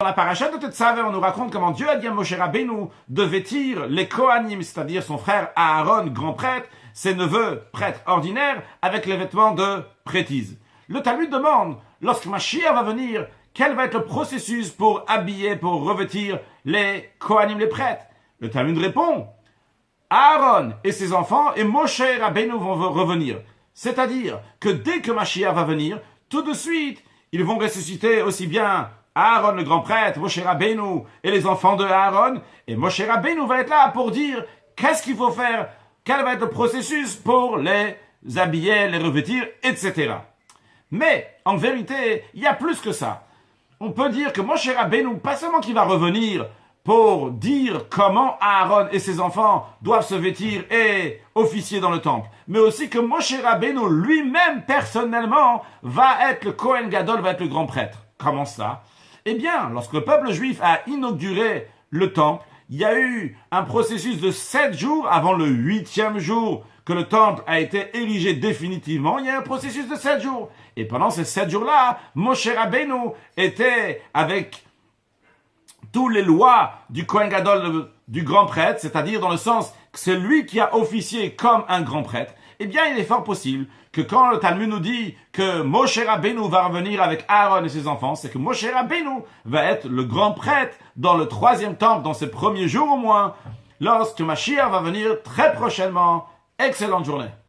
Dans la paracha de Tetzavé, on nous raconte comment Dieu a dit à Moshe Rabbeinu de vêtir les Kohanim, c'est-à-dire son frère Aaron, grand prêtre, ses neveux, prêtres ordinaires, avec les vêtements de prêtrise. Le Talmud demande, lorsque Mashiach va venir, quel va être le processus pour habiller, pour revêtir les Kohanim, les prêtres? Le Talmud répond, Aaron et ses enfants et Moshe Rabbeinu vont revenir. C'est-à-dire que dès que Mashiach va venir, tout de suite, ils vont ressusciter aussi bien Aaron le grand prêtre, Moshe Rabbeinu et les enfants de Aaron. Et Moshe Rabbeinu va être là pour dire qu'est-ce qu'il faut faire, quel va être le processus pour les habiller, les revêtir, etc. Mais, en vérité, il y a plus que ça. On peut dire que Moshe Rabbeinu, pas seulement qu'il va revenir pour dire comment Aaron et ses enfants doivent se vêtir et officier dans le temple, mais aussi que Moshe Rabbeinu lui-même, personnellement, va être le Kohen Gadol, va être le grand prêtre. Comment ça? Eh bien, lorsque le peuple juif a inauguré le temple, il y a eu un processus de 7 jours avant le 8e jour que le temple a été érigé définitivement. Il y a un processus de 7 jours. Et pendant ces 7 jours-là, Moshe Rabbeinu était avec tous les lois du Kohen Gadol, du grand prêtre, c'est-à-dire dans le sens que c'est lui qui a officié comme un grand prêtre. Eh bien, il est fort possible que quand le Talmud nous dit que Moshe Rabbeinu va revenir avec Aaron et ses enfants, c'est que Moshe Rabbeinu va être le grand prêtre dans le 3e temple, dans ses premiers jours au moins, lorsque Mashiach va venir très prochainement. Excellente journée.